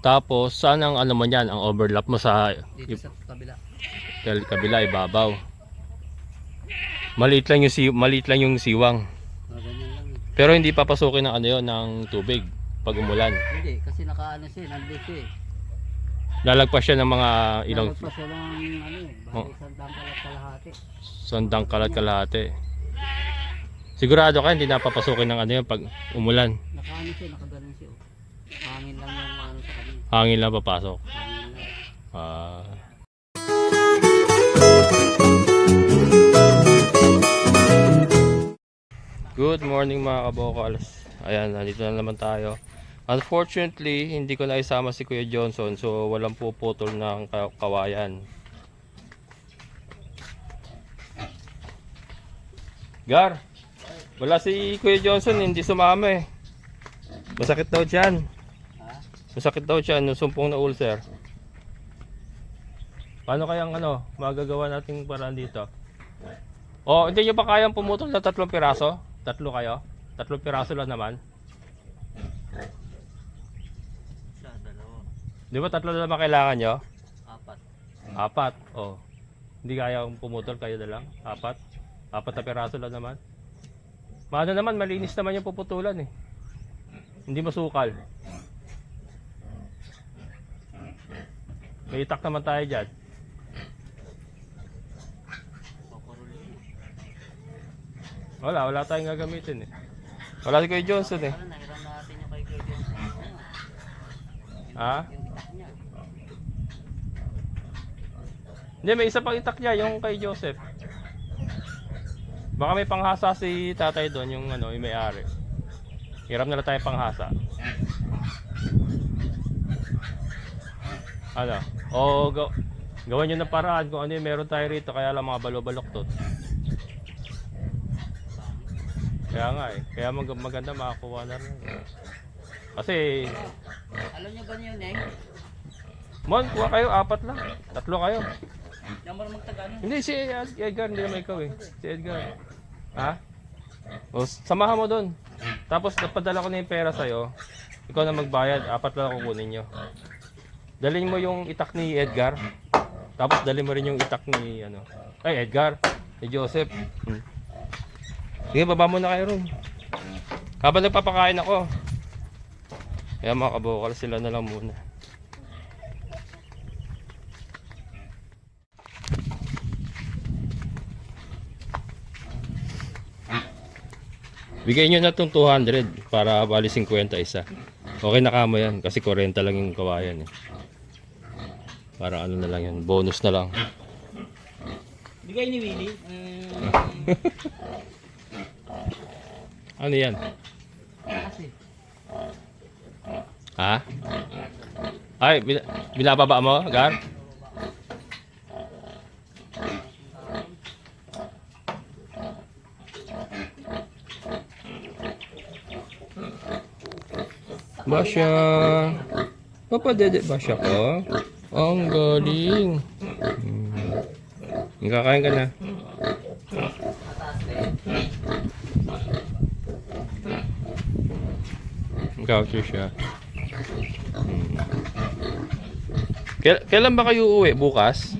Tapos saan ang ano mo niyan, ang overlap mo sa Dito sa kabila. kabila ibabaw. Maliit lang yung siwang. Ganyan lang. Pero hindi papasukin ng ano yon ng tubig pag umulan. Hindi, kasi nakaano siya, nandito siya eh. Lalagpas siya ng mga ilang Lalagpas siya ng ano eh, bali sandang kalat kalahati. sandang kalahati. Sigurado ka hindi napapasukin ng ano yun pag umulan. Nakaano siya, nakaganon siya. Oh. Hangin lang yung ano sa kanya. Hangin lang papasok. Hangin lang. Ah. Good morning mga kabokals. Ayan, nandito na naman tayo. Unfortunately, hindi ko na isama si Kuya Johnson, so walang puputol ng kawayan. Gar, wala si Kuya Johnson, hindi sumama eh. Masakit daw dyan. Masakit daw dyan, yung sumpong na ulcer. Paano kayang ano, magagawa nating paraan dito? Oh, hindi nyo pa kayang pumutol na 3 piraso? 3 kayo? 3 piraso lang naman. Di ba 3 na naman kailangan nyo? 4. 4, oh. Hindi kayang pumutol, kayo na lang? 4? 4 na piraso lang naman. Maano naman, malinis naman yung puputulan eh. Hindi masukal. May itak naman tayo dyan. Wala tayong gagamitin eh. Wala si Kuya Johnson eh. Nahiram natin yung kay Kuya Johnson. Ha? Yung itak niya. Hindi, may isa pang itak niya, yung kay Joseph. Baka may panghasa si tatay doon, yung ano, yung may-ari. Hiram na lang tayo panghasa. Ano? O gawan nyo ng paraan kung ano yung meron tayo rito, kaya lang mga balo-baloktot. Kaya nga eh, kaya maganda makakuha na rin. Kasi Alam niyo ba niyo, Neng? Mon, kuha kayo, 4 lang. 3 kayo. Yung marunong magtagano. Hindi, si Edgar, hindi naman ikaw eh. Si Edgar. Ha? O, samahan mo doon. Tapos napadala ko na yung pera sa'yo. Ikaw na magbayad, 4 lang kukunin nyo. Dalhin mo yung itak ni Edgar. Tapos dalhin mo rin yung itak ni ano. Ay, Edgar. Ni Joseph. Sige, baba muna kayo ron. Habang nagpapakain ako. Kaya mga kabokal, sila na lang muna. Bigay nyo na itong 200 para bali 50 isa. Okay na kamo yan kasi 40 lang yung kawayan eh. Para ano na lang yan, bonus na lang. Bigay ni Willie. Ano yan? Kasi. Ha? Ay, binababa mo, Gar? Basya. Papa Dede Basya ko. Ang galing. Kakain ka na. Voucher siya. Kailan ba kayo uuwi? Bukas?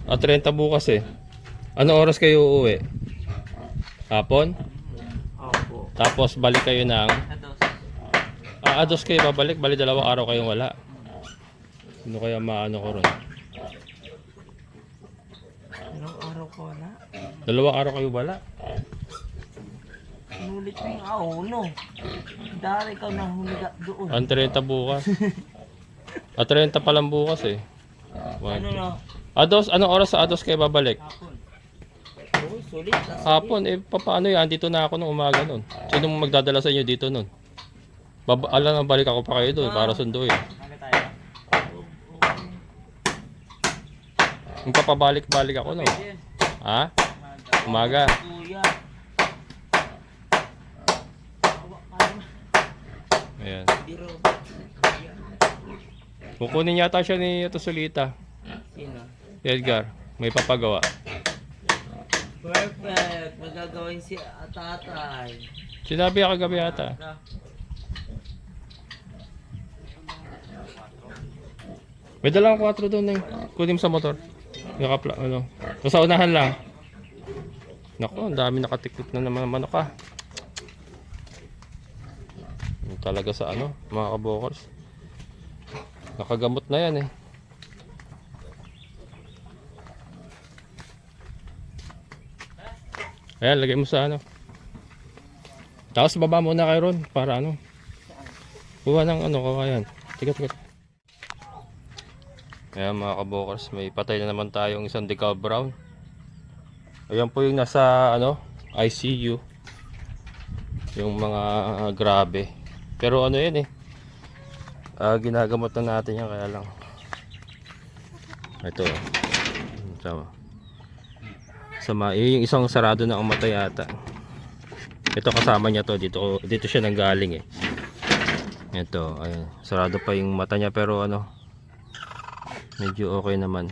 30 bukas eh. Ano oras kayo uuwi? Hapon? Opo. Tapos balik kayo ng ados kayo babalik, bali 2 araw kayong wala. Sino kaya maano ko ron? Ilang araw ko wala? 2 araw kayo wala. Nulit mo yung auno. Dahil ikaw nahuliga doon. Ang 30 bukas. 30 pa lang bukas eh. Ano na? Ados, anong oras sa ados kayo babalik? Hapon. Oo, sulit. Hapon, eh paano yan? Dito na ako nung umaga nun. Sino magdadala sa inyo dito nun? Alam na balik ako pa kayo doon para sunduin. Ano tayo? Magpapabalik-balik ako no. Ha? Umaga. Kuya. Ayan. Biro. Kukunin yata siya ni Tosolita. Sino? Edgar, may papagawa. Perfect. Magagawin si tatay. Sinabi ako kagabi yata. May dalang 4 doon eh. Kunin mo sa motor. Nakapla, ano. So, sa unahan lang. Naku, ang dami nakatiktik na naman manok ka. Yung talaga sa ano, mga kabokers. Nakagamot na yan eh. Ayan, lagay mo sa ano. Tapos baba muna kay Ron para ano. Kuha ng ano, kawayan. Tiga. Ayan mga kabokers, may patay na naman tayong isang decal brown. Ayan po yung nasa ano, ICU. Yung mga grabe. Pero ano yan eh. Ginagamot na natin yan kaya lang. Ito. Sama. Yung isang sarado na umatay yata. Ito kasama niya to, dito siya nanggaling eh. Ito, ayun. Sarado pa yung mata niya pero ano, medyo okay naman.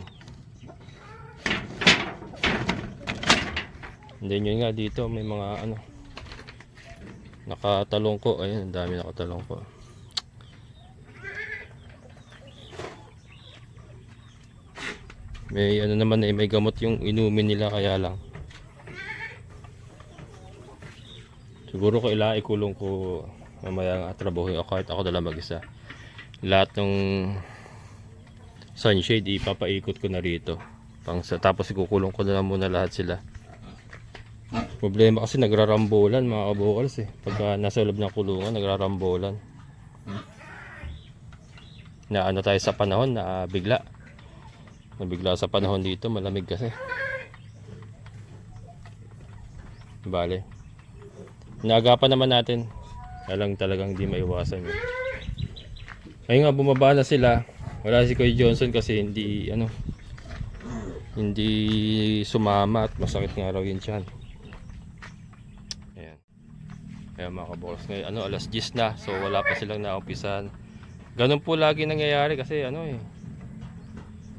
And then yun nga dito may mga ano, nakatalongko. Ayun, ang dami nakatalongko. May ano naman eh, may gamot yung inumin nila kaya lang. Siguro kailangan ikulong ko mamaya nga trabaho ako kahit ako dala mag-isa. Lahat ng sunshade ipapaikot ko na rito. Tapos ikukulong ko na lang muna lahat sila. Problema kasi nagrarambulan mga kabokals eh. Pagka nasa loob ng kulungan nagrarambulan. Na ano tayo sa panahon na bigla. Nabigla sa panahon dito, malamig kasi. Bale. Naagapan naman natin. Alang talagang di maiwasan yun. Ayun nga, bumaba na sila. Wala si Kuya Johnson kasi hindi ano, hindi sumama at masakit nga raw yung tiyan. Ayan. Kaya mga kaboss, ngayon ano, alas 10 na. So wala pa silang naumpisan. Ganun po lagi nangyayari kasi ano eh.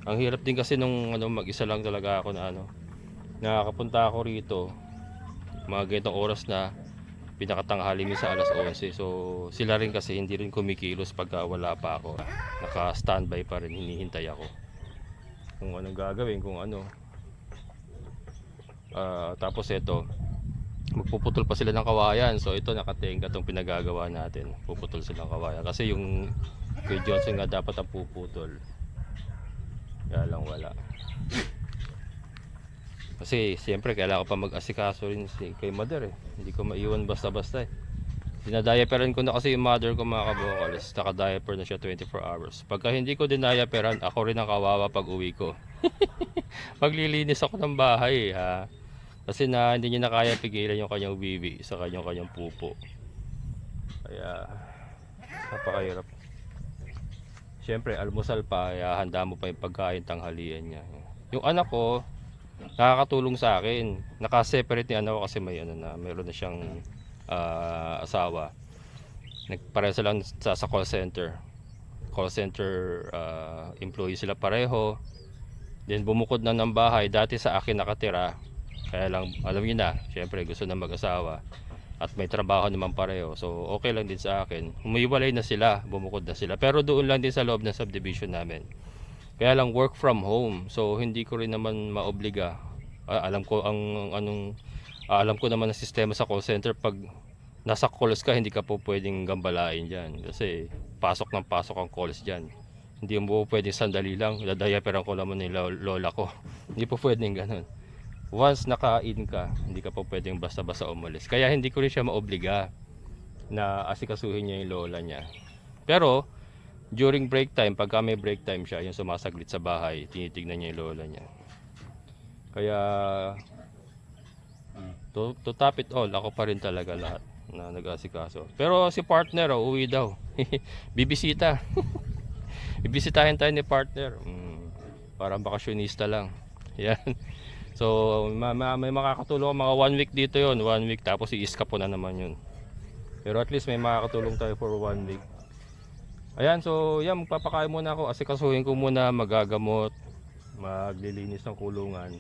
Ang hirap din kasi nung ano, mag-isa lang talaga ako na ano. Nakakapunta ako rito mga ganitong oras na pinakatanghali minsan alas 11. So sila rin kasi hindi rin kumikilos pagka wala pa ako. Naka-standby pa rin, hinihintay ako. Kung anong gagawin, kung ano. Tapos ito, magpuputol pa sila ng kawayan. So ito nakatingga tong pinagagawa natin. Puputol silang kawayan kasi yung kay Johnson nga dapat ang puputol. Kaya lang wala. Kasi siyempre kailangan ko pa mag-asikaso rin kay mother eh. Hindi ko maiwan basta-basta eh. Dinadiaperan ko na kasi yung mother ko mga kabokalis. Naka-diaper na siya 24 hours. Pagka hindi ko dinadiaperan, ako rin ang kawawa pag uwi ko. Paglilinis ako ng bahay ha. Kasi hindi niya na kaya pigilan yung kanyang bibi sa kanyang pupo. Kaya napakahirap. Siyempre almusal pa, handa mo pa yung pagkain tanghalian niya. Yung anak ko nakakatulong sa akin. Naka-separate ni anak ko kasi may ano na, meron na siyang asawa. Nagpareho lang sa call center. Call center employee sila pareho. Then bumukod na ng bahay. Dati sa akin nakatira. Kaya lang alam niyo na, siyempre gusto na mag-asawa. At may trabaho naman pareho. So okay lang din sa akin. Humiwalay na sila, bumukod na sila. Pero doon lang din sa loob ng subdivision namin. Kaya lang work from home. So hindi ko rin naman maobliga. Alam ko alam ko naman ang sistema sa call center. Pag nasa calls ka, hindi ka po pwedeng gambalain diyan kasi pasok ng pasok ang calls diyan. Hindi mo pwedeng sandali lang, dadayaperan ko naman ni lola ko. Hindi po pwedeng ganoon. Once naka-in ka, hindi ka po pwedeng basta-basta umalis. Kaya hindi ko rin siya maobliga na asikasuhin niya yung lola niya. Pero during break time, pagka may break time siya, yung sumasaglit sa bahay, tinitignan niya yung lola niya. Kaya to top it all, ako pa rin talaga lahat na nag-asikaso. Pero si partner, uwi daw. Bibisita. Bibisitahin tayo ni partner. Parang bakasyonista lang. Yan. So may makakatulong mga 1 week dito yon, 1 week tapos i-iska po na naman yun. Pero at least may makakatulong tayo for 1 week. Ayan, so yan, magpapakain muna ako. Asikasuhin ko muna, magagamot, maglilinis ng kulungan.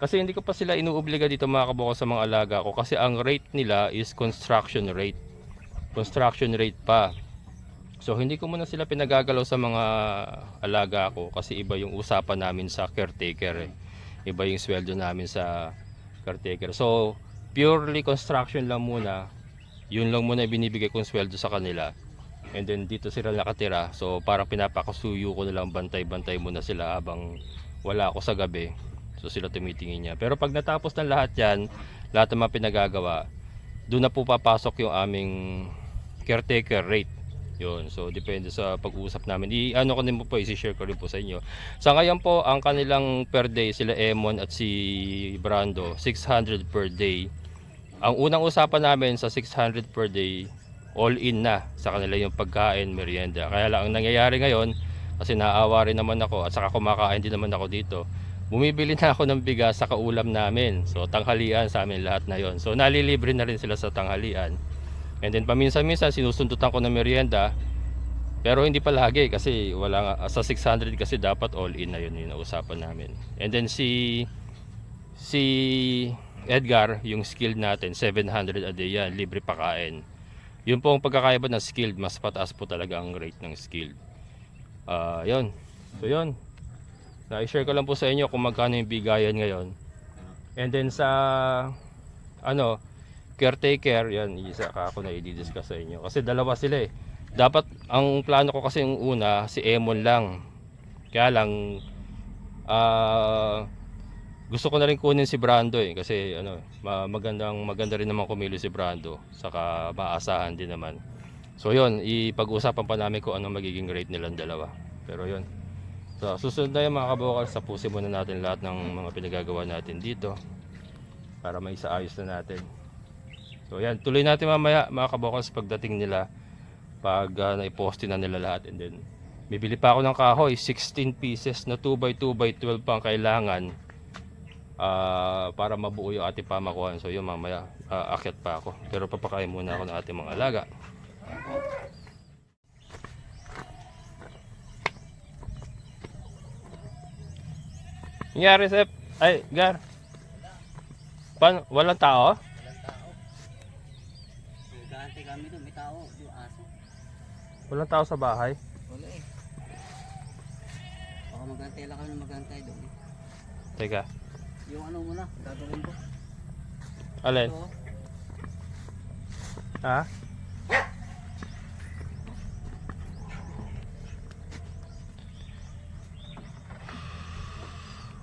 Kasi hindi ko pa sila inuobliga dito mga kabuko sa mga alaga ko. Kasi ang rate nila is construction rate. Construction rate pa. So hindi ko muna sila pinagagalaw sa mga alaga ko kasi iba yung usapan namin sa caretaker eh. Iba yung sweldo namin sa caretaker. So purely construction lang muna. Yun lang muna binibigay kong sweldo sa kanila. And then dito sila nakatira. So parang pinapakasuyo ko na lang, bantay-bantay muna sila habang wala ako sa gabi. So sila tumitingin niya. Pero pag natapos ng lahat yan, lahat ng mga pinagagawa, doon na po papasok yung aming caretaker rate. Yun. So depende sa pag-uusap namin. I-ano ko din po, i-share ko rin po sa inyo. Sa ngayon po, ang kanilang per day, sila Emon at si Brando, 600 per day. Ang unang usapan namin sa 600 per day, all in na sa kanila yung pagkain, merienda. Kaya lang ang nangyayari ngayon, kasi naawa rin naman ako at saka kumakain din naman ako dito, bumibili na ako ng bigas sa kaulam namin. So tanghalian sa amin lahat na yon. So nalilibre na rin sila sa tanghalian. And then paminsan-minsan sinusundutan ko ng merienda. Pero hindi palagi kasi wala nga, sa 600 kasi dapat all in na yun yung usapan namin. And then si Edgar, yung skilled natin, 700 a day yan, libre pakain. Yun po ang pagkakaiba ng skilled, mas pataas po talaga ang rate ng skilled. Yun. So yun. Na-share ko lang po sa inyo kung magkano yung bigayan ngayon. And then sa caretaker, yan, isa ka ako na i-discuss sa inyo. Kasi dalawa sila eh. Dapat, ang plano ko kasi yung una, si Emon lang. Kaya lang, gusto ko na rin kunin si Brando eh. Kasi maganda rin naman kumili si Brando. Saka maasahan din naman. So yun, ipag-usapan pa namin kung anong magiging rate nilang dalawa. Pero yun. So susunod na yung mga kabukal, tapusin muna natin lahat ng mga pinagagawa natin dito. Para may isaayos na natin. So yan, tuloy natin mamaya mga kabukals pagdating nila. Pag naiposte na nila lahat. And then, bibili pa ako ng kahoy. 16 pieces na 2x2x12 pang kailangan. Para mabuo yung ating pamakuhan. So yun, mamaya aakyat pa ako. Pero papakain muna ako ng ating mga alaga. Nangyari, Sep? Ay, Gar. Paano? Walang tao? Gante kami doon, may tao, yung aso. Walang tao sa bahay? Wala eh. Baka magantay lang kami na magantay doon eh. Teka. Yung ano muna, gagawin ko. Alin? Ito, Ha?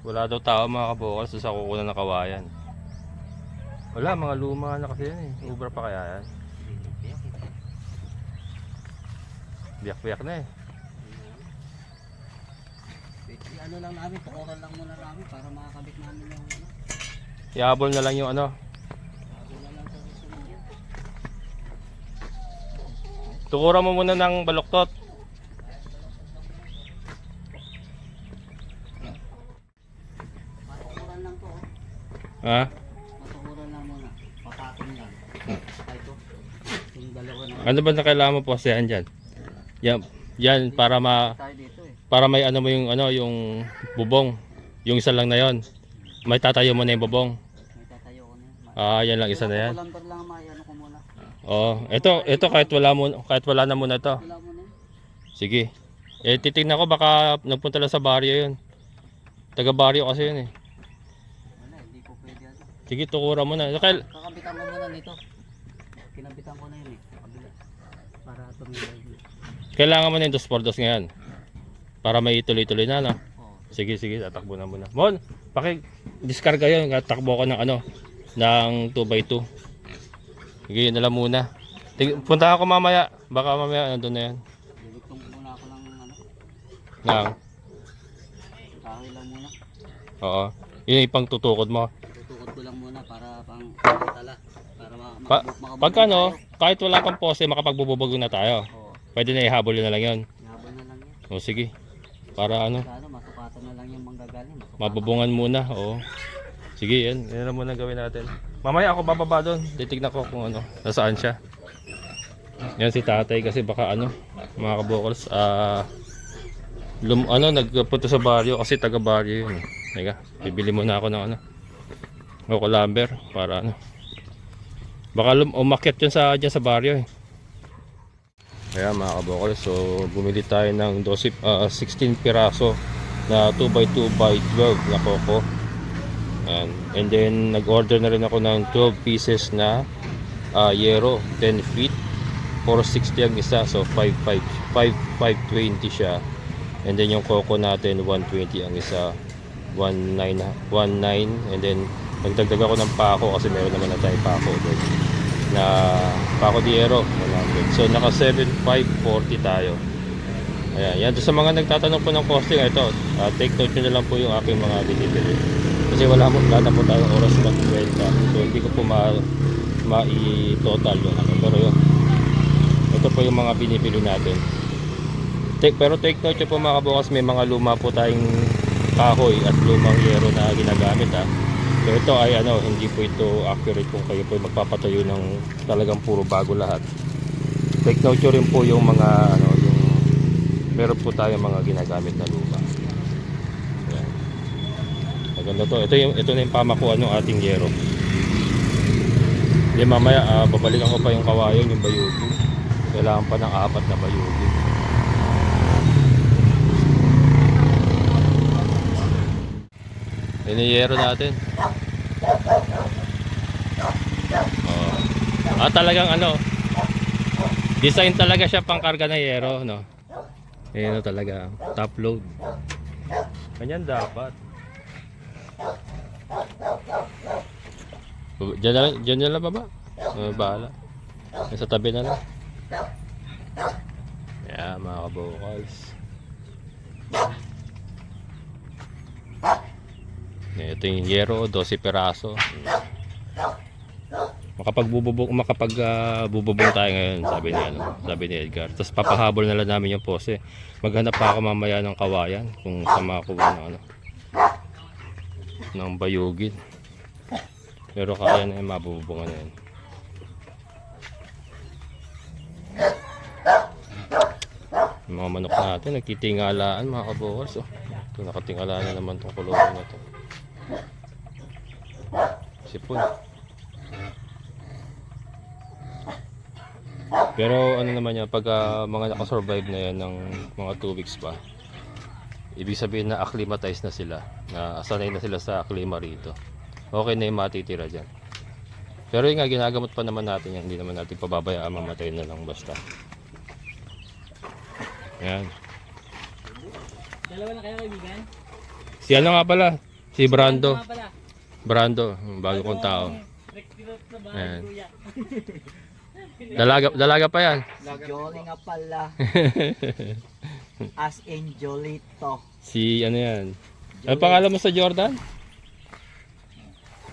Wala daw tao mga kabukal sa kukunan ng kawayan. Wala, mga luma na kasi yan eh. Ubra pa kaya yan? Biyak-biyak na eh. ano lang namin, tukuran lang muna namin para makakabit namin yung ano. Ihabol na lang yung ano. Bago na lang sa susunod yan. Tukuran mo muna ng baluktot. Matukuran lang to oh. Ha? Matukuran lang muna. Papakin lang. Ito. Yung dalawa na. Ano ba na kailangan mo postehan dyan? Yan para Tayo dito eh. para may ano mo yung ano yung bubong. Yung isa lang na yon. May tatayo mo na yung bubong. May tatayo ko na. Yan lang isa na yan. Lumber lang ano ko muna. Ito kahit wala na muna to. Wala mo na. Sige. Titingnan ko baka nagpunta lang sa baryo yun. Taga baryo kasi yun eh. Wala, hindi ko pwede ano. Sige, tukuran mo na. Kakabitan ko muna nito. Kinabitan ko na yun eh. Kabila. Para tumibay yun. Kailangan mo na yung 2x2 ngayon. Para may ituloy-tuloy na, no? Oo. Sige, tatakbo na muna. Mon, paki-discarga yun. Takbo ko ng ano, ng 2x2. Sige, yun na lang muna. Punta ako mamaya. Baka mamaya nandun na yan. Lilugtong muna ako ng ano. Nang, Kahoy lang muna. oo. Yun yung ipang tutukod mo. Tutukod ko lang muna para pang tala. Para makabubog Pagka ano, kahit wala pang poste, makapagbububog na tayo. Oo. Pwede na ihabol na lang yun. Yabon na lang yan. O sige. Para ano, Kano, masukatan na lang yung manggagaling. mabubungan muna. Oo. Sige, yan. Yan na muna gawin natin. Mamaya ako bababa doon. Titignan ko kung ano, nasaan siya. Yan si tatay kasi baka ano, mga kabukals, nagpunta sa baryo kasi taga baryo yun. Teka, bibili muna ako ng ano, o lumber para ano. Baka umakyat yun dyan sa baryo eh. Kaya mga kabokal, so bumili tayo ng 16 piraso na 2x2x12 na koko. And then nag-order na rin ako ng 12 pieces na yero, 10 feet, 460 ang isa, so 520 siya. And then yung koko natin 120 ang isa, 19, and then nagdagdag ako ng pako kasi meron naman na tayong pako doon na pako di yero 100. So naka 7,540 tayo. Ayan, yan. So, sa mga nagtatanong po ng costing, ito, take note nyo na lang po yung aking mga binibili. Kasi wala na po tayong oras mag-kwenta. So, hindi ko po ma-i-total yung ano. Pero yun, ito po yung mga binibili natin. Pero take note nyo po mga kabukas, may mga luma po tayong kahoy at lumang yero na ginagamit ha. So, ito ay ano, hindi po ito accurate kung kayo po magpapatayo ng talagang puro bago lahat. Take note nyo rin po yung mga ano, meron po tayo mga ginagamit na lupa. Ayan. Maganda to. Ito na yung pamakuan ng ating yero. Hindi mamaya babalikan ko pa yung kawayan, yung bayugi. Kailangan pa ng 4 na bayugi. Yan yung yero natin. Talagang ano, design talaga siya pang karga na yero, no? Ayan talaga, top load. Ganyan dapat. Diyan na lang baba. Bahala. Sa tabi na lang. Ayan mga kabokals. Ito yung yero, 12 peraso. Makapag-bububong tayo ngayon, sabi ni Edgar. Tapos papahabol na lang namin yung pose. Maghanap pa ako mamaya ng kawayan kung sa makakuha ng ano, ng bayugin. Pero kaya na yung mabubungan na yan. Yung mga manok natin nagtitingalaan mga kabukas. Ito, nakatingalaan na naman itong kulungan na ito. Sipon. Pero ano naman yan, pag mga nakasurvive na yan ng mga 2 weeks pa, ibig sabihin na acclimatize na sila, na sanay na sila sa klima rito. Okay na yung matitira dyan. Pero yung nga, ginagamot pa naman natin yan, hindi naman natin pababayaan, mamatay na lang basta. Yan. Dalawa na kayo kaibigan? Si ano nga pala? Si Brando. Ano nga pala? Brando, bago kong tao. Recruit na ba? Ayan. Kuya. Dalaga pa yan. Jolly nga pala. As in Jolito. Si ano yan? Ano pangalan mo sa Jordan?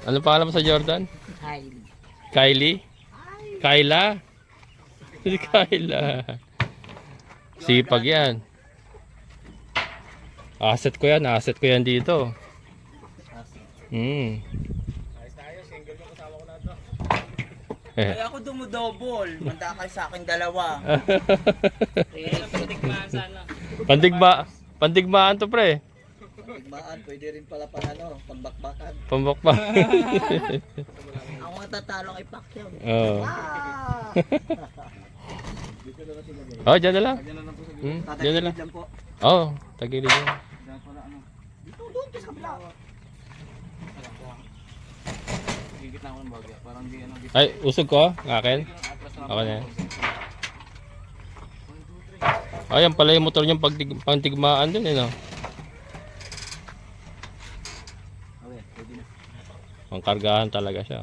Ano pangalan mo sa Jordan? Kylie. Kylie? Kyla? Si Kyla. Sipag yan. Asset ko yan dito. Ay ako dumudouble. Manda kayo sa akin dalawa. Patigmaan sana. Pandigmaan to pre. Pagmaan, pwede rin pala pang ano, pangbakbakan. Pambakbak. Ang mga tatalo kay Pacquiao. Oo. Ah! Oh, dyan na lang. Dyan na lang. lang po. Oo, tagilid yan. Dito doon sa kabila. Ay, usog ko? Akin? Ako na yan. Ayan pala yung motor niyang pantigmaan dun, no? Pangkargahan talaga siya.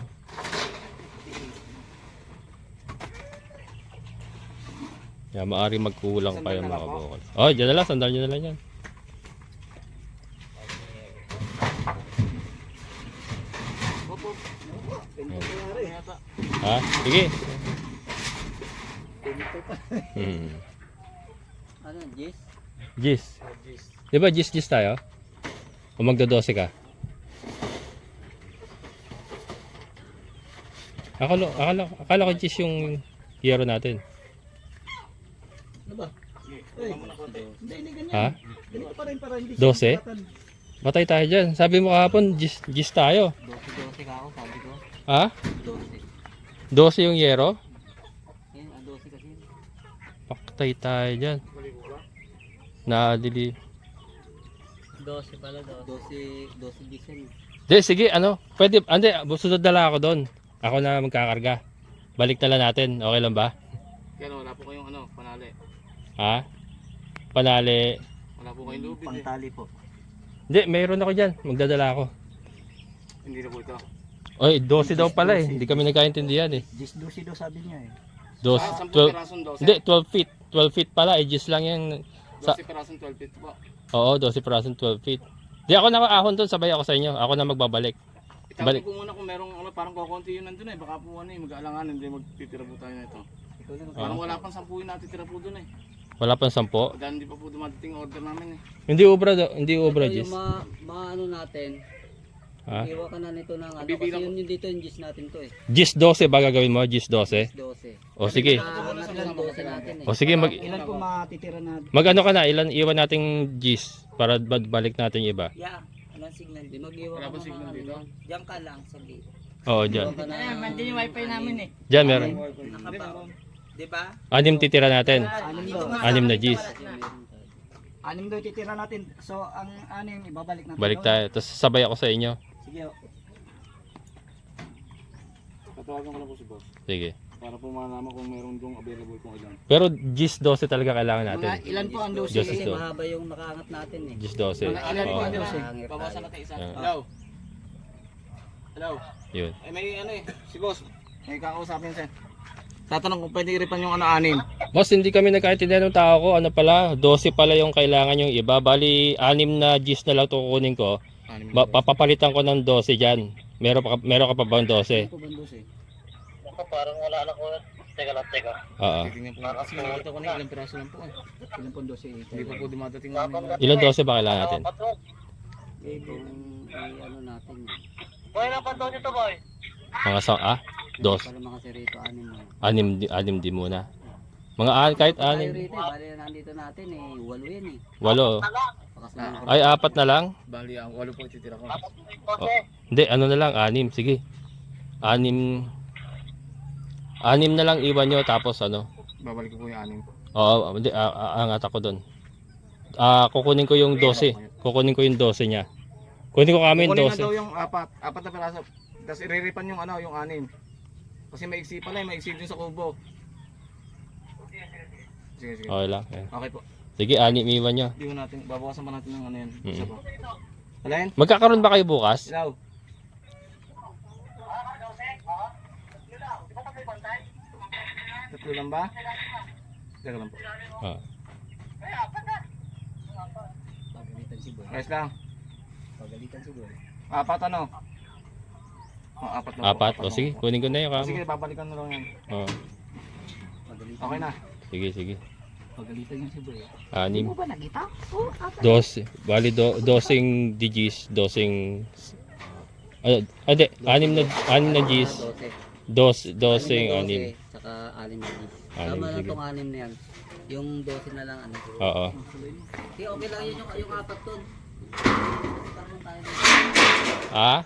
Yan, maaari magkulang pa yung mga kabukal. Oh, dyan na lang, sandal nyo na lang yan. Ha? Sige. Ano, Jess? Gis. Di ba gis tayo? O magdo-12 ka? Akala ko gis yung yero natin. Ano ba? Hindi ganyan. Ha? Ganito pa rin para hindi 12? Matay tayo dyan. Sabi mo kahapon, gis tayo. 12 ka ako, sabi ko. Ha? 12. 12 yung yero? Yan, 12 kasi. Patay tayo dyan. Nadili. 12 pala, 12 Gisen. Di, sige, ano? Pwede, ande, sunod na lang ako doon. Ako na magkakarga. Balik na lang natin. Okay lang ba? Kaya wala po kayong panali. Ha? Panali. Wala po kayong lubid Pantali po. Hindi, mayroon ako dyan. Magdadala ako. Hindi na po ito. Oy, 12 daw pala eh. Hindi kami nagkaintindihan eh. 12 daw sabi niya eh. 12, 12, pirasong 12. hindi, 12 feet. 12 feet pala. Aegis lang yan. 12 pirasong 12 feet po. Oo, 12 perason, 12 feet. Di ako nakaahon doon, sabay ako sa inyo. Ako na magbabalik. Itawag ko muna kung merong parang kukunti yun nandun eh. Baka po mag-aalangan, hindi magtitira po tayo na ito. Parang wala pang 10 yung natitira po dun eh. Wala pang 10. Dahil hindi pa po dumadating order namin eh. Hindi ubra, hindi ubra, Ito Jis. yung ano natin. Ha? Iwa ka na nito ng ano. Kasi Bibilang yun dito yung gis natin to eh. Gis 12 ba gagawin mo? Gis 12? 12. O sige. Hanap lang 12 natin eh. O sige, Ilan po matitira na? mag-ano ka na, ilan iwan nating Gis para balik natin yung iba. Yeah, anong signal? Di mag-iwa Wala ka po ng signal ano dito. yan. Diyan ka lang sa gate. Oo, dyan. Iwa ka na- Eh, mandyan yung wifi namin eh. Dyan meron. Nakabaon. Di ba? 6 titira natin. Dito nga 6 na sa Gis. balat na. Anim daw titira natin. So, ang anim, ibabalik natin. Balik doon. tayo. Tapos sabay ako sa inyo. Sige. Tatawagan ko na po si boss. Sige. Para po malaman kung meron dong available kung ilan. Pero Gis 12 talaga kailangan natin. Ilan po ang dosis? Diyos Kasi ito. mahaba yung nakaangat natin eh. Gis 12. Ilan po Oo, ang Hangir babawasan tayo. natin isa. Ah. Hello? Hello? yun. Eh may si boss. May kakausapin siya. Tatanong kung pwede iripan yung 6. Boss, hindi kami nagkaintindihan ng tao ko. Ano pala, 12 pala yung kailangan yung iba. Bali, 6 na Gis na lang ito kukunin ko. Papapalitan ko ng 12 dyan. Meron ka pa bang 12? Ito bandos eh. Oo. Tingnan po. Kasi nakita ko na ilang piraso lang po eh. Ilan po 12 ito? Hindi pa po dumadating namin. Ilan 12 ba kailangan natin? Eh, kung ano natin. Mga dos. Para mga serito, anim mo. 6 din muna. Mga kahit Tayo 6. rito eh, bali na nandito natin eh. 8 yan eh. 8. Pakas na Ay, 4 na lang? Bali, ang 8 po ititira ko. Oh. Hindi, ano na lang, 6. Sige. 6 na lang iwan nyo, tapos ano. Babalik ko po yung 6. Oo, hindi, aangat ako doon. Kukunin ko yung 12. Kukunin ko yung 12 niya. Kunin ko kami yung Kukunin na daw 12. yung 4 na piraso. Tapos iriripan yung yung 6. Kasi maiksi pala eh, maiksi din sa kubo. Sige, sige. Okay lang. Ayan. Okay po. Sige, 6 iwan nyo. Hindi mo natin, babawasan pa natin ng yan. Mm. Isa po. Wala yan? Magkakaroon ba kayo bukas? Ilaw. Tatlo lang ba? Teka lang po. Ah. Pagalitan si Boy. Ayos lang. Pagalitan si Boy. 4 ano? 4 na po. 4? O sige, kunin ko na yun. Sige, babalikan na lang yan. Oh. Pagalitan. Okay na. Sige, sige. Pagalitan yung si Boy. 6. ba nakita? Oo, 12. Bali, 12 digis, 12. Hindi, 6 na Gs. 12 6. Saka 6 na Gis. Anim, Tama lang sige. tong 6 na yan. Yung 12 na lang ano. Oo. Okay, okay lang yun yung 4 ton. Karoon tayo dito. Ah?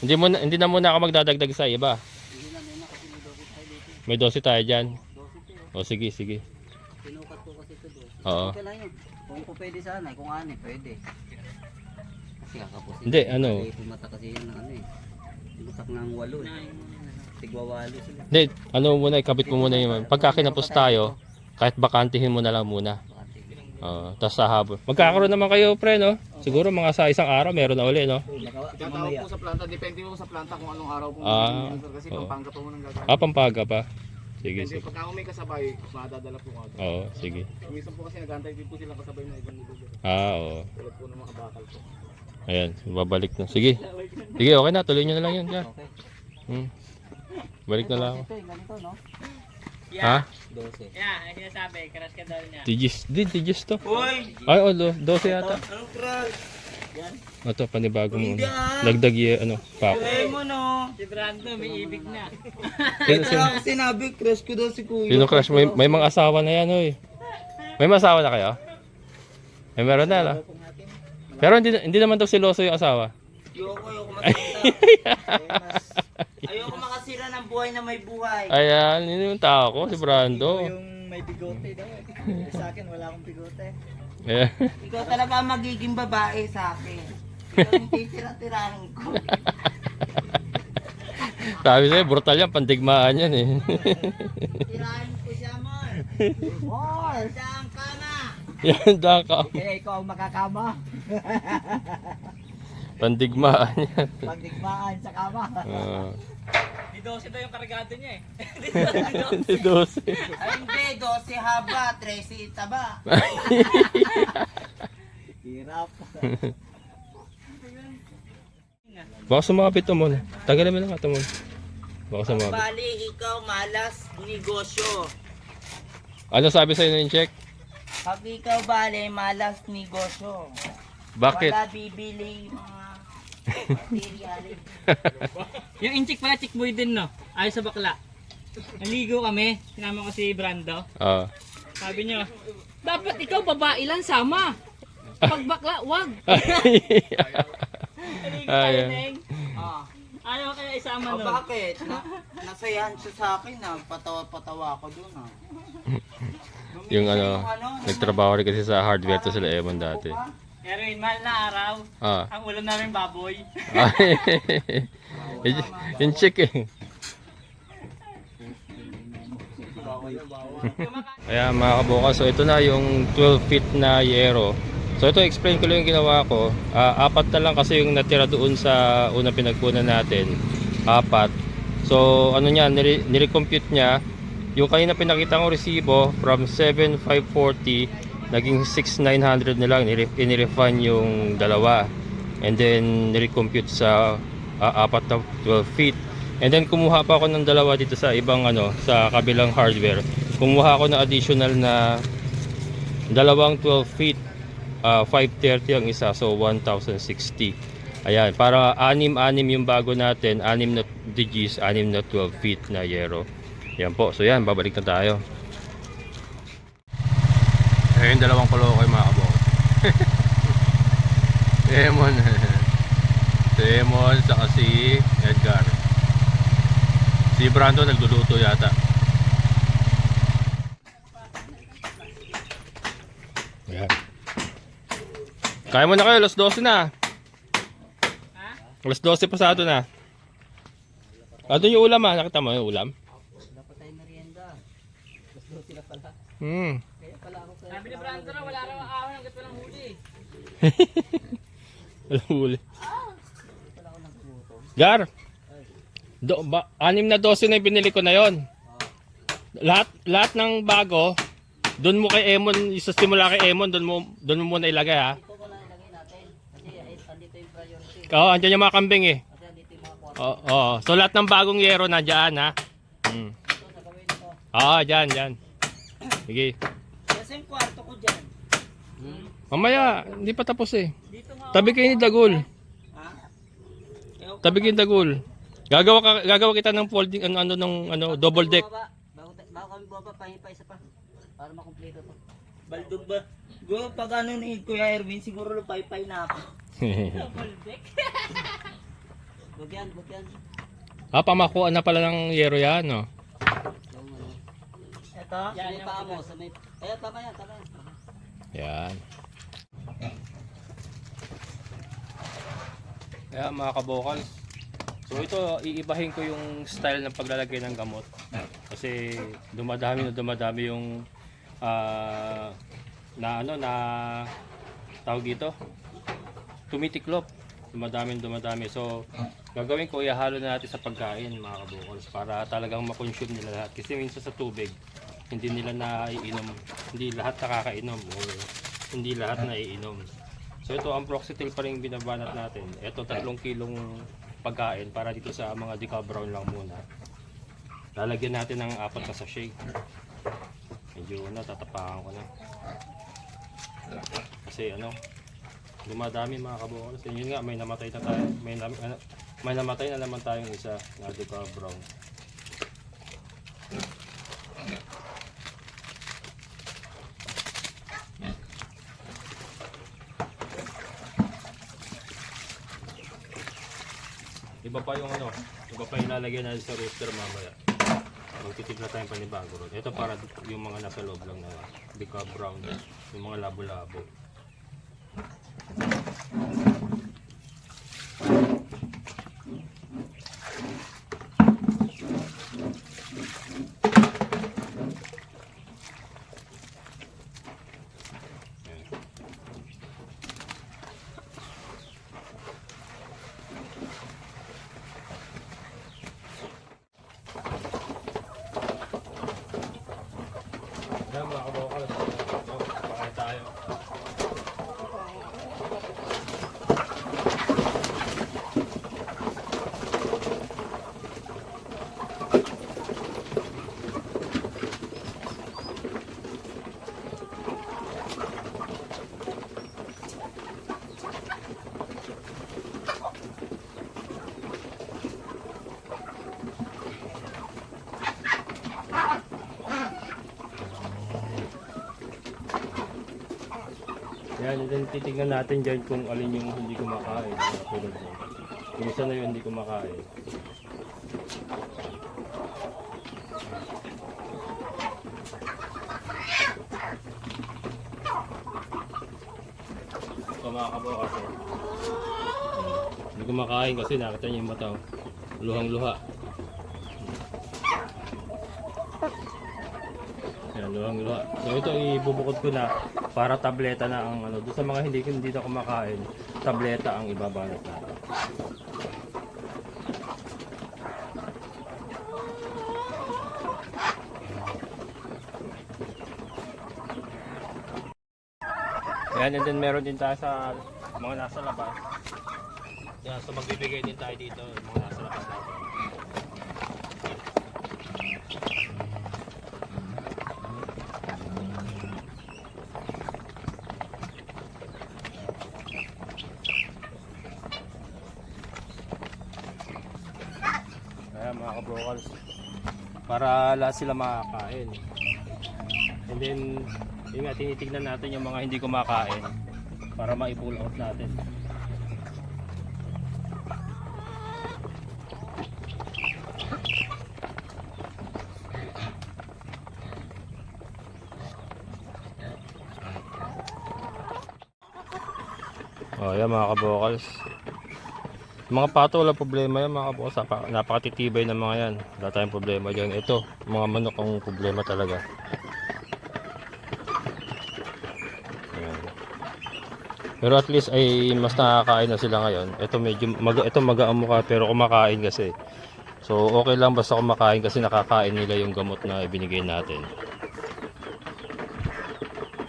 Hindi na muna ako magdadagdag sa iba. Hindi na muna kasi may 12 tayo dito. May 12 tayo dyan. 12 to. O sige, sige. Pinukat ko kasi ito 12. Oo. Okay lang yun. Kung pwede sana, kung 6 pwede. Kasi kakapusin. Hindi, ano. Pumatak kasi yan ng ano eh. Pumatak ng 8 eh. Tigwa 8 sila. Hindi, ano muna, ikabit mo muna yung pagka kinapos tayo, kahit bakantihin mo na lang muna. Oo, tapos sa habol. Magkakaroon naman kayo, pre, no? Siguro mga sa isang araw, meron na uli, no? Itatawag po sa planta, depende po sa planta kung anong araw po. Kasi oo. Pampanga pa mo nang gagawin. Pampaga pa. Sige, Depende, sige. pagka may kasabay, madadala po ako. Oo, sige. Minsan po kasi nagantay din po silang kasabay na ibang lugar. Oo. Tulad po ng mga bakal po. Ayan, babalik na. Sige. Sige, okay na. Tuloy nyo na lang yun. Dyan. Okay. Balik na lang ako. Ito yung ganito no? Ha? 12. Yeah, ang sinasabi, crush ka daw niya. Digis to. Uy! Ay, 12 yata. Anong crush? Ito, panibagong lagdag ano, pack. mo no! Si Brando, may ibig na. Sino, Sinabi, crush ko daw si Kuya. sino crush? May mga asawa na yan, oy. May mga asawa na kayo? May meron na, no? Pero hindi naman daw siloso yung asawa. Yoko matanda. Ayoko makasira ng buhay na may buhay. Ayan, yun yung tao ko, si Brando. Yung may bigote daw. Sa akin wala akong bigote. Ayan. Ikaw talaga ang magiging babae sa akin. Ikaw yung titira-tirahin ko. Sabi sa'yo, brutal yan, pandigmaan yan eh. Tirahin ko siya, Mon. Mars! Saan ka na? Yan, daka. Kaya ikaw ang makakama. Pandigmaan yan. Pagdigmaan sa kama. Di 12 daw yung kargado niya eh. Si Dose. Ay hindi, 12 haba, 13 itaba. Hirap. Baka sumapit to mo. Tagal naman lang ito mo. Baka sumapit. Bali, ikaw malas negosyo. Ano sabi sa'yo ng check? Pag ikaw bali, malas negosyo. Bakit? Wala bibili yung mga material. Yung inchik pala, chick boy din, no? Ayos sa bakla. Naligo kami, sinama ko si Brando. Ah. Sabi niya, dapat ikaw babae lang sama. Pag bakla, wag. Naligo tayo, Ayan. Neng. Ah. Ayaw kaya isama Oh, nun. bakit? Nasayahan siya sa akin na patawa-patawa ako dun ah. Yung ano, nagtrabaho rin kasi sa hardware to sila Eman dati. Pero yung mahal na araw, Ah. ang ulam namin baboy. Yung check eh. Ayan mga kabukas, so ito na yung 12 feet na yero. So ito, explain ko lang yung ginawa ko. Apat na lang kasi yung natira doon sa unang pinagkunan natin. Apat. So ano niya, nirecompute niya. Yung kanina pinakita kong resibo from 7,540 naging 6,900 na lang. Inirefund yung dalawa. And then nirecompute sa apat na 12 feet. And then kumuha pa ako ng dalawa dito sa ibang ano, sa kabilang hardware. Kumuha ako ng additional na dalawang 12 feet. 530 ang isa, so 1,060. Ayan, para 6 yung bago natin, 6 na digis, 6 na 12 feet na yero. Yan po, so yan, babalik na tayo. Ayun, dalawang kolokoy mga kabok. Emon. Si Emon, saka si Edgar. Si Brando nagluluto yata. Ayan. Kaya mo na kayo, alas 12 na. Alas 12 pasado na. Ano yung ulam ah? Nakita mo yung ulam? Dapat tayo merienda. Gusto sila pala. Kaya pala ako kaya. Sabi ni Brando na wala raw ahon hanggat walang huli. Walang huli. Gar! 6 na 12 na yung binili ko na yon. Lahat ng bago, doon mo kay Emon, isa simula kay Emon, doon mo muna ilagay ha. Ito ko na ilagay natin. Kasi andito yung priority. Oo, andyan yung mga kambing eh. Kasi andito yung mga kwarto. Oo. So lahat ng bagong yero nandiyan ha. Ito, nagawin ito. Oo, dyan. Sige. Kasi yung kwarto ko dyan. Mamaya, hindi pa tapos eh. Dito nga. Tabi kayo ni Dagul. Ha? Tabi kayo ni Dagul. Gagawa kita ng folding double deck. Bago kami baba, pahipa isa pa. Para makumpleto to. Baldog ba? Go, pag ano ni Kuya Erwin, siguro lupay-pay na ako. Double deck. Wag yan. Pamakuha na pala ng yero yan, no? Ito? Sa may paa mo, sa may... Ayan, tama yan. Yan. Kaya mga kabokal. So ito, iibahin ko yung style ng paglalagay ng gamot. Kasi dumadami yung tawag dito, tumitiklop. Dumadami. So gagawin ko, ihalo na natin sa pagkain mga kabukals para talagang makonsume nila lahat. Kasi minsan sa tubig, hindi nila naiinom, hindi lahat nakakainom o hindi lahat naiinom. So ito, ang Proxetil pa rin binabanat natin. Ito 3 kilong pagkain para dito sa mga decal brown lang muna. Lalagyan natin ng 4 na sachet. Medyo tatapakan ko na. Kasi dumadami mga kabukal. Kasi yun nga, may namatay na tayo. May namatay na naman tayong isa na decal brown. Iba pa yung ano, iba pa yung lalagyan natin sa rooster mamaya. Magtitimpla tayong panibago ron. Ito para yung mga nasa loob lang na bika brown, yung mga labo-labo. Yan mga kabokal, pakain tayo. Yan, then titignan natin dyan kung alin yung hindi kumakain. Tulad mo. Yung isa na yun hindi kumakain. Ito mga kabukas. Hindi kumakain kasi nakita niyo yung mata. Luhang-luha. Yan, luhang-luha. So ito ibubukod ko na para tableta na ang ano. Doon sa mga hindi na kumakain, tableta ang ibabalot natin. Yan, and then meron din tayo sa mga nasa labas. Yan, so magbibigay din tayo dito mga nasa labas natin. Ayan mga kabrokals, para lahat sila makakain. And then yun nga, tinitignan natin yung mga hindi kumakain para ma-pull out natin. Oh, yan mga kabokals. Mga pato wala problema yan mga kabokals. Napakatitibay ng mga yan. Wala tayong problema dyan. Ito, mga manok ang problema talaga. Pero at least ay mas nakakain na sila ngayon. Ito medyo magaang mukha pero kumakain kasi. So okay lang basta kumakain kasi nakakain nila yung gamot na ibinigay natin.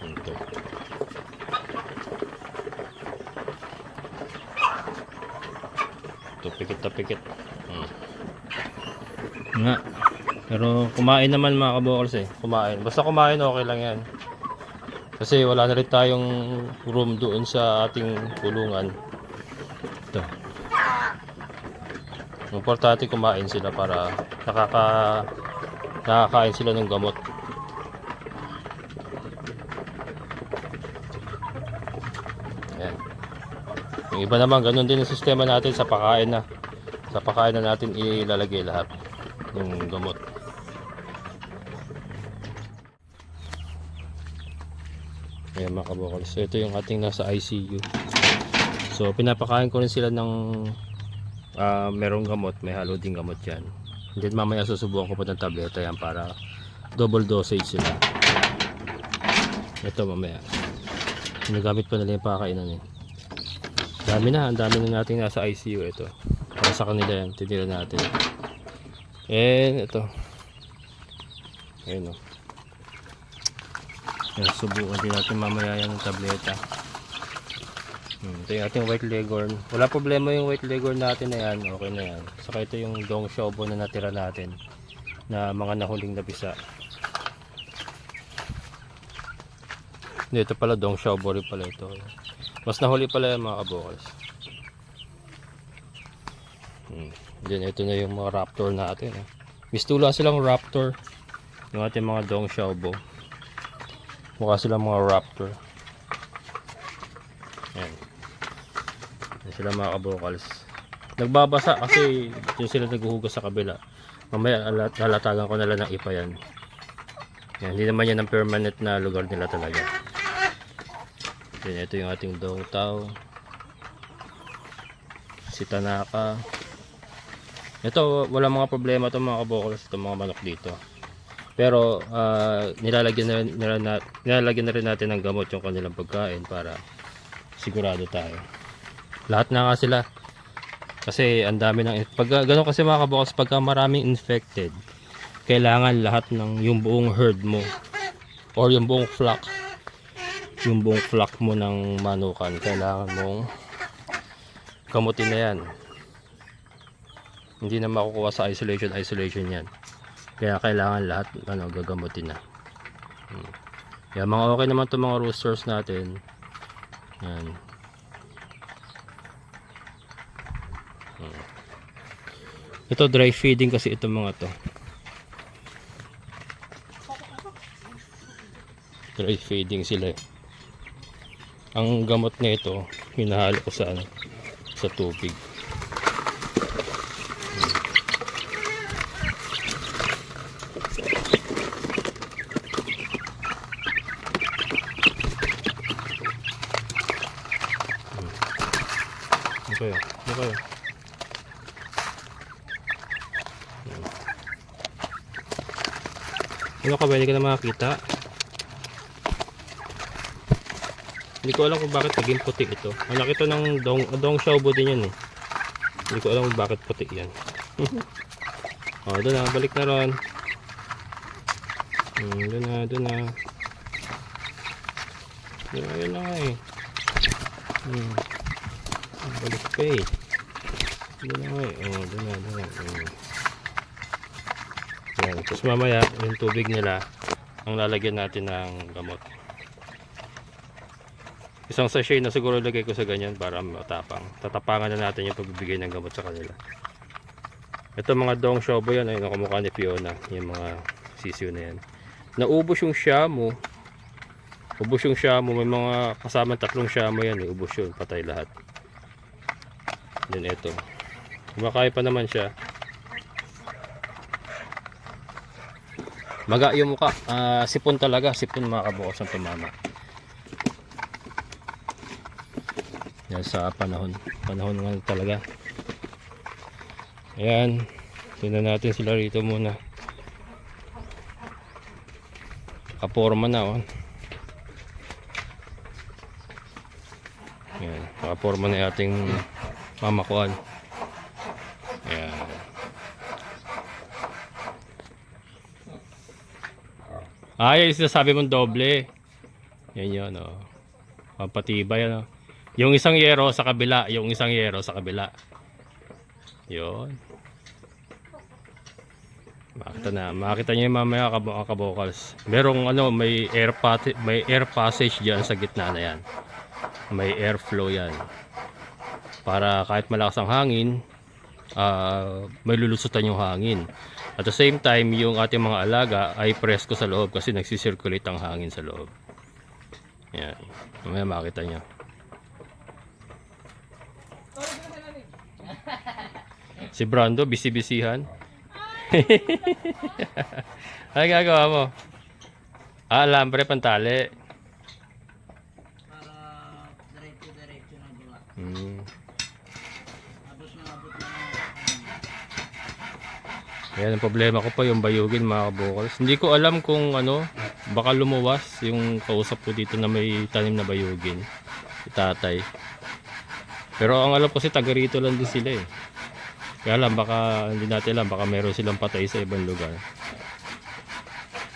Ito. Ito pikit na pikit. Nga. Pero kumain naman mga kabokals eh. Kumain. Basta kumain okay lang yan. Kasi wala na rin tayong room doon sa ating kulungan. Ito. Importante kumain sila para nakakain sila ng gamot. Ayan. Yung iba naman ganun din ang sistema natin sa pagkain na. Sa pagkain na natin ilalagay lahat ng gamot. Ayan mga kabokals, ito yung ating nasa ICU. So pinapakain ko rin sila ng merong gamot, may halo ding gamot yan. And then mamaya susubukan ko pa ng tableta yan para double dosage sila. Ito mamaya ginagamit pa nila yung pakainan eh. Ang dami na natin nasa ICU. Ito para sa kanila yan, titira natin. And ito ayun o. Yan, subukan din natin mamaya yan ng tableta. Ito yung ating white leghorn. Wala problema yung white leghorn natin na yan. Okay na yan. Saka ito yung dong xiaobo na natira natin na mga nahuling nabisa. Hindi, ito pala dong xiaobo rin pala ito. Mas nahuli pala yung mga kabokals. Then ito na yung mga raptor natin. Mistula silang raptor. Yung ating mga dong xiaobo. Mukha silang mga raptor. Ayan. Ayan sila mga kabokals. Nagbabasa kasi yung sila naghuhugas sa kabila. Mamaya lalatagan ko na lang ng ipa yan. Yan, hindi naman yan ang permanent na lugar nila talaga. Then ito yung ating Dong Tao. Si Tanaka. Ito, wala mga problema itong mga kabokols, itong mga manok dito. Pero nilalagyan na rin natin ng gamot yung kanilang pagkain para sigurado tayo. Lahat na nga sila. Kasi ang dami ng ganun kasi mga kabokols, pagka maraming infected, kailangan lahat ng yung buong herd mo or yung buong flock mo ng manukan, kailangan mong gamutin na yan. Hindi na makukuha sa isolation yan. Kaya kailangan lahat gagamutin na. Kaya mga okay naman itong mga roosters natin. Yan. Ito dry feeding kasi itong mga to. Dry feeding sila eh. Ang gamot na ito hinahalo ko sa sa tubig. Okay. Ano ka ba? Hindi ka na makakita. Hindi ko alam kung bakit naging puti ito. Anak ito ng dong xiaobo din yan eh. Hindi ko alam kung bakit puti yan. O, doon na. Balik na ron. Doon na. Doon na nga eh. Balik pa eh. Doon na nga eh. O, doon na. Yan. Tapos mamaya, yung tubig nila, ang lalagyan natin ng gamot. Isang sachet na siguro lagay ko sa ganyan para matapang. Tatapangan na natin yung pagbibigay ng gamot sa kanila. Ito mga dong xiaobo yan, ay nakamukha ni Fiona, yung mga sisiyo na yan. Naubos yung Xiaomu. May mga kasamang 3 Xiaomu yan, ubos yun, patay lahat. Then ito. Kumakain pa naman siya. Maga yung mukha, sipon talaga, sipon mga kabukas ng tumama. Yan sa panahon nga talaga. Ayan, tingnan natin sila rito muna. Nakaporma na oh. Ayan, nakaporma na yung ating mamakuan. Ayan. Ay, sinasabi mong doble. Yan yun, oh. Pampatibay, ano. Yung isang yero sa kabila, Yun. Makita niyo mamaya kabokals. Merong may air passage diyan sa gitna na yan. May airflow yan. Para kahit malakas ang hangin, may lulusutan yung hangin. At the same time, yung ating mga alaga ay presko sa loob kasi nagsisirculate ang hangin sa loob. Yan. Mamaya makita niyo. Si Brando, bisi-bisihan. Ano gagawa mo? Alambre, pantali. Para diretso na gawa. Abot na. Ayan, ang problema ko pa yung bayugin mga kabukals. Hindi ko alam kung baka lumuwas yung kausap ko dito na may tanim na bayugin. Si tatay. Pero ang alam ko si taga rito lang din sila eh. Kaya lang baka hindi natin alam, baka meron silang patay sa ibang lugar.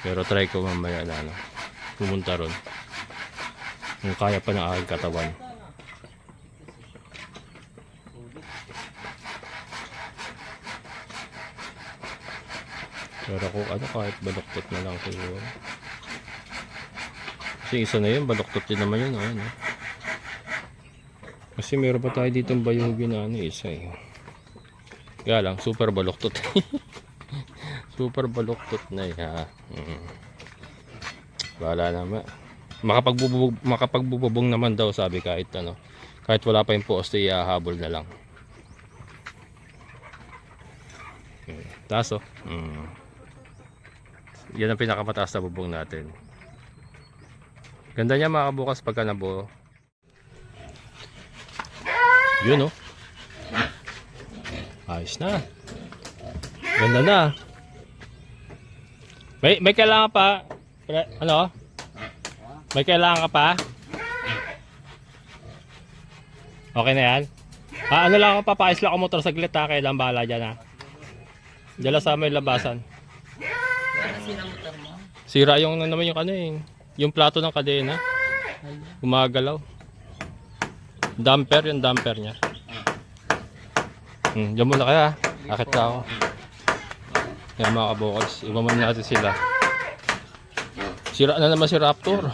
Pero try ko mamaya na pumunta ron. Kung kaya pa ng aking katawan. Pero kung kahit baluktot na lang siguro. Kasi isa na yun, baluktot din naman yun. Kasi meron pa tayo dito bayugin na isa eh. Kaya lang, super baluktot. Super baluktot na ha. Bahala naman. Makapagbububong naman daw sabi kahit wala pa yung poste, ihahabol na lang. Taas oh. Yan ang pinakamataas na bubong natin. Ganda niya mga kabukas pagka nabuo. Yun oh. Ayos na. Ganda na. May kailangan pa. Ano? May kailangan ka pa? Okay na yan? Ano lang ako, papakis lang ako motor saglit ha. Kailan bahala dyan ha. Dala sa may labasan. Sira yung naman yung ano eh. Yung plato ng kadena. Gumagalaw. Damper, yung damper niya. Diyan muna kaya. Akit ka ako. Yan mga kabukals. Iba man natin sila. Sira na naman si Raptor.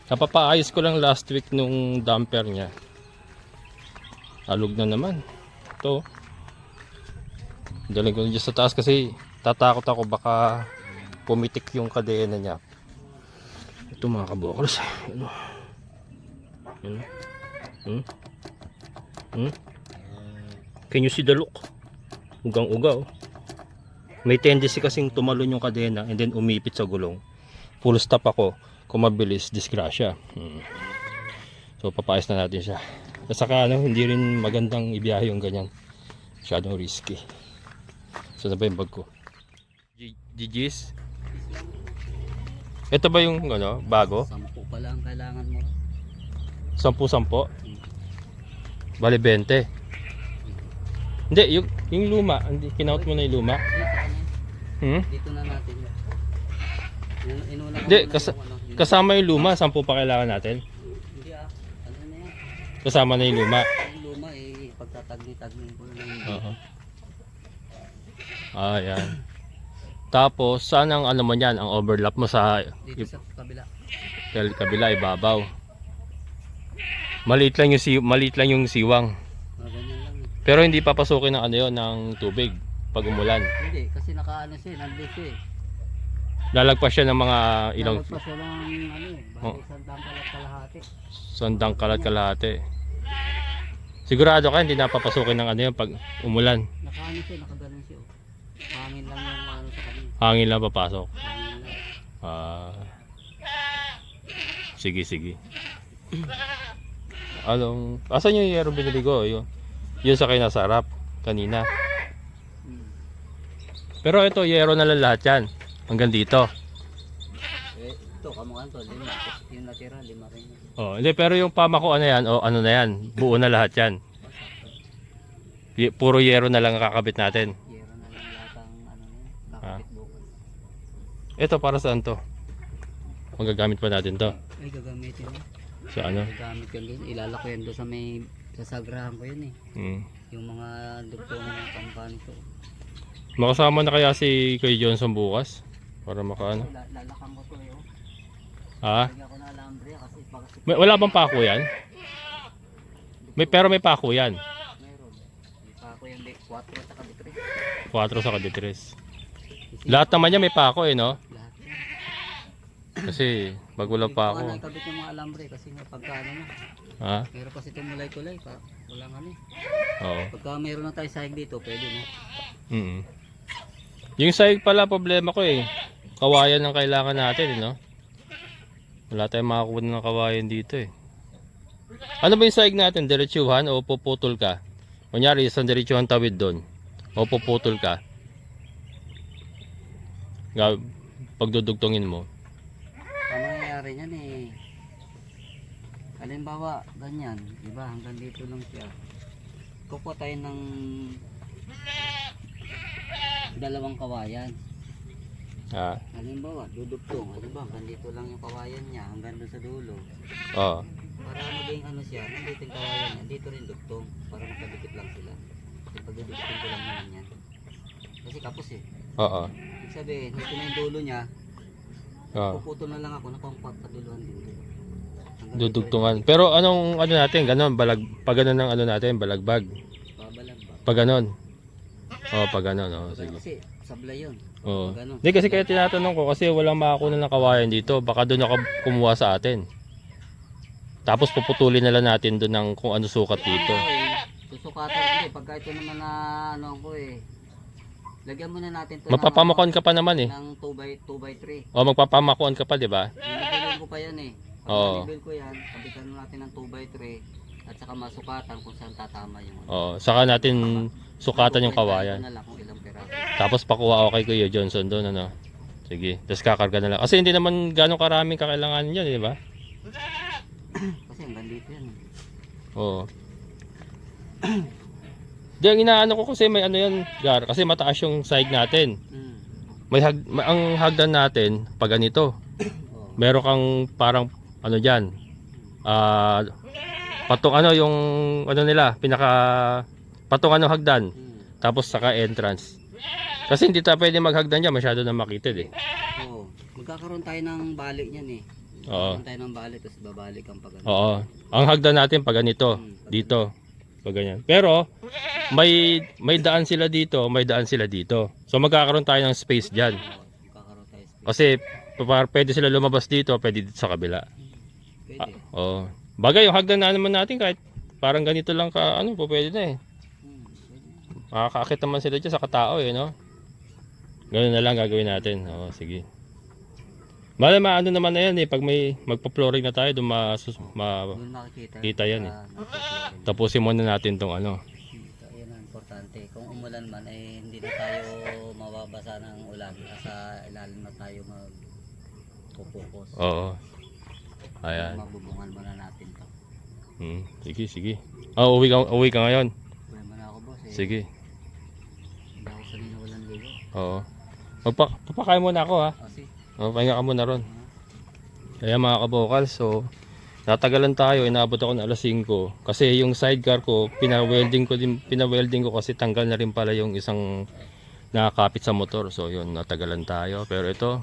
Napapaayos ko lang last week nung damper niya. Alog na naman. Ito. Daling ko dyan sa taas kasi tatakot ako baka pumitik yung kadena niya. Ito mga kabukals. Ano? Can you see the look? Ugang-uga oh. May tendency kasing tumalon yung kadena and then umipit sa gulong. Full stop ako. Kung mabilis, disgrasya. So papayos na natin siya. At saka ano, hindi rin magandang ibiyahe yung ganyan. Masyadong risky. So na ba yung bag ko? GG's? Ito ba yung ano, bago? 10 pa lang kailangan mo. 10? Bali 20. Hindi, yung luma, kinaut mo na yung luma. Dito na natin. Inuna ko Hindi, muna yung ano, kasama yung luma, 10 pa kailangan natin. Hindi ano na yan. Kasama na yung luma. Yung luma pagtatagni-tagni ko na lang. Ayan. Tapos, saan ang ano mo yan? Ang overlap mo sa Dito sa kabila. kabila, ibabaw. Maliit lang yung siwang. Ganyan lang. Pero hindi papasukin ng ano yon ng tubig pag umulan. Hindi, kasi nakaano siya, nandito siya eh. Lalagpas siya ng mga ilang Lalagpas siya ng ano eh, bali sandang kalat kalahati. sandang kalahati. Sigurado ka hindi napapasukin ng ano yon pag umulan. Nakaano siya, nakaganon siya. Hangin lang yung ano sa kanya. Hangin lang papasok. Hangin lang. Sige. Asan yung yero binili ko? Yun sa kayo nasa harap kanina. Pero ito, yero na lang lahat yan. Hanggang dito. Ito, kamukha to, 5. Yung natira, 5 rin. Hindi, pero yung pamako ano yan, ano na yan, buo na lahat yan. Puro yero na lang kakabit natin. Yero na lang lahat ang ano niya, kakapit bukas. Ito, para saan to? Magagamit pa natin to. Ay, gagamitin mo. Sa ano? Gagamit ko yun, ilalako yan doon sa may sasagrahan ko yun eh. Yung mga dugtong ng kampanya ko. Makasama na kaya si Kuya Johnson bukas? Para makaano? Lalakang ko to eh. Lagyan ko na alambre kasi Wala bang pako yan? Pero may pako yan. meron. May pako yung 4 at saka 4 sa kaditres. Lahat naman niya may pako eh, no? lahat yan. Kasi pag wala pako. Wala ikabit yung mga alambre kasi may pagkaano na. Meron kasi itong mulay-tulay pa. Walang ano eh. Oo. Pagka meron na tayo sahig dito, pwede na. Yung sahig pala problema ko eh. Kawayan ang kailangan natin, no? Wala tayong makakuha ng kawayan dito eh. Ano ba yung sahig natin? Diretsuhan o puputol ka? Kunyari, isang diretsuhan tawid doon. O puputol ka. Pagdudugtongin mo. Ang nangyayari niyan eh. Halimbawa, ganyan. Diba? Hanggang dito lang siya. Kukuha tayo ng 2 kawayan. Halimbawa, dudugtong. Halimbawa, hanggang dito lang yung kawayan niya. Hanggang doon sa dulo. Oo. Para maging ano siya, nandito yung kawayan niya. Dito rin dugtong. Para magkadikit lang sila. Kasi pagdudugutin ko lang naman yan. Kasi kapos eh. Oo. Ibig sabihin, ito na yung dulo niya. Puputol na lang ako na pangpaduluhan din. Dudugtungan. Pero anong ano natin? Ganon, pag ganon ng ano natin, balagbag. Babalagba. Pag ganon. Pag ganon. Sige. Kasi sablay yun. Ganon. Hindi kasi kaya tinatanong ko kasi walang makakuha ng kawayan dito. Baka doon ako kumuha sa atin. Tapos puputulin na lang natin doon ng kung ano sukat dito. Susukatan ko eh. Pagka ito naman na ano ko eh. Lagyan muna natin to Mapapamakon ka pa naman eh. ng 2x3. O magpapamakuan ka pa, di ba? Binibilin ko pa yan eh. Pag Oo. binibil ko yan, kabitan natin ng 2x3 at saka masukatan kung saan tatama yung O, saka natin sukatan yung kawayan. Ito na lang kung ilang piraso. Tapos pakuha ako kay Kuya Johnson doon, ano. Sige, tapos kakarga na lang. Kasi hindi naman gano'ng karaming kakailanganin yan, di ba? Kasi hanggang dito yan. Oo. Di, ang inaano ko kasi may ano yan, Gar, kasi mataas yung side natin. Ang hagdan natin, pag ganito, Oo. meron kang parang, ano dyan, patong ano, yung, ano nila, patong ano hagdan, tapos saka entrance. Kasi hindi tayo pwede maghagdan dyan, masyado na makitid eh. Oo. Magkakaroon tayo ng balik niyan eh. Oo. Magkakaroon tayo ng balik, tapos babalik ang pag Oo. Ang hagdan natin pag ganito, dito. Pag ganyan. Pero may daan sila dito, may daan sila dito. So magkakaroon tayo ng space diyan. Magkakaroon tayo space. Kasi pwede sila lumabas dito, pwede dito sa kabila. Pwede. Oo. Bagay yung hagdan na naman natin kahit parang ganito lang ka ano, pwede na eh. Pwede. Makakaakit naman sila diyan sa katao eh, no? Ganun na lang gagawin natin. Oo, sige. Ano naman na yan eh, pag may magpa-flooring na tayo, doon Doon makikita. kita yan eh. Nasa-flooring. Tapusin muna natin tong ano. Yan ang importante. Kung umulan man ay hindi na tayo mababasa ng ulan. Sa ilalim na tayo magpo-focus. Oo. Ayan. Magbubungan muna natin to. Sige, sige. Uwi ka ngayon. Uwi muna ako boss eh. Sige. Hindi ako sanay na walang ligo. Oo. Papakain muna ako ha. Kasi Pahinga ka muna ron. Kaya mga kabokal, so natagalan tayo, inabot ako ng alas 5 kasi yung sidecar ko, pinawelding ko kasi tanggal na rin pala yung isang nakakapit sa motor. So yun, natagalan tayo. Pero ito,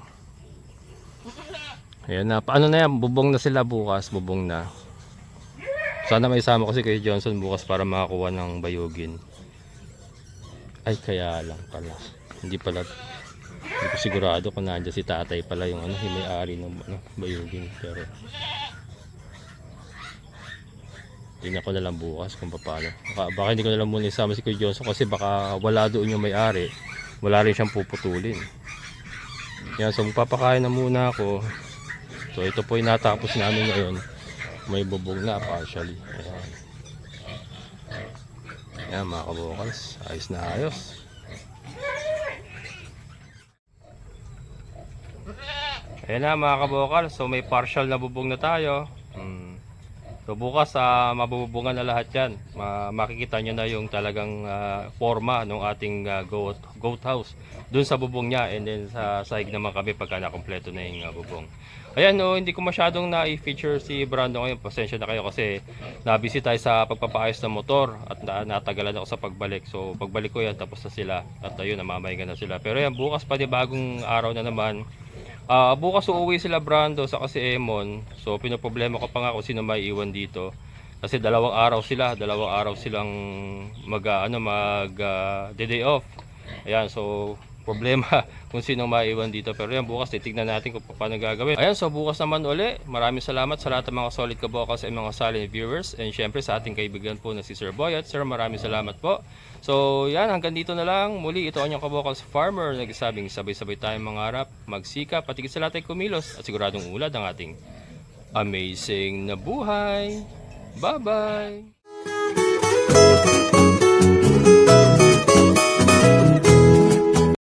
ayan na, paano na yan, bubong na sila bukas, bubong na. Sana may isama ko si Kuya Johnson bukas para makakuha ng bayugin. Ay, kaya lang pala. Hindi ko sigurado kung nandiyan si tatay pala yung yung may-ari ng bayugin. Pero tingnan ko na lang bukas kung paano. Baka hindi ko na lang muna isama si Kuya Johnson kasi baka wala doon yung may-ari. Wala rin siyang puputulin. Yan, so magpapakain na muna ako. So ito po yung natapos namin ngayon. May bubong na partially. Ayan. Yan mga kabokals. Ayos na ayos. Ayan na mga kabokal, so may partial na bubong na tayo. So bukas mabubungan na lahat yan. Makikita nyo na yung talagang forma ng ating goat house dun sa bubong niya, and then sa side naman kami pagka nakompleto na yung bubong. Ayan, hindi ko masyadong na-feature si Brando ngayon. Pasensya na kayo kasi nabisi tayo sa pagpapaayos ng motor at natagalan ako sa pagbalik. So pagbalik ko yan, tapos na sila at ayun, namamahinga na sila. Pero yan, bukas pa bagong araw na naman. Bukas uuwi sila Brando sa kasi Emon. So pinoproblema ko pa nga kung sino may iwan dito. Kasi dalawang araw silang day off. Ayan, so problema kung sino maiwan dito. Pero yan, bukas titignan natin kung paano gagawin. Ayan, so bukas naman uli. Maraming salamat sa lahat ng mga solid kabokals at mga silent viewers. And syempre sa ating kaibigan po na si Sir Boyat. Sir, maraming salamat po. So yan, hanggang dito na lang. Muli, ito ang inyong kabokals farmer. Nagsasabing sabay-sabay tayong mangarap, magsikap, patigil sa lahat ay kumilos. At siguradong ulad ang ating amazing na buhay. Bye-bye!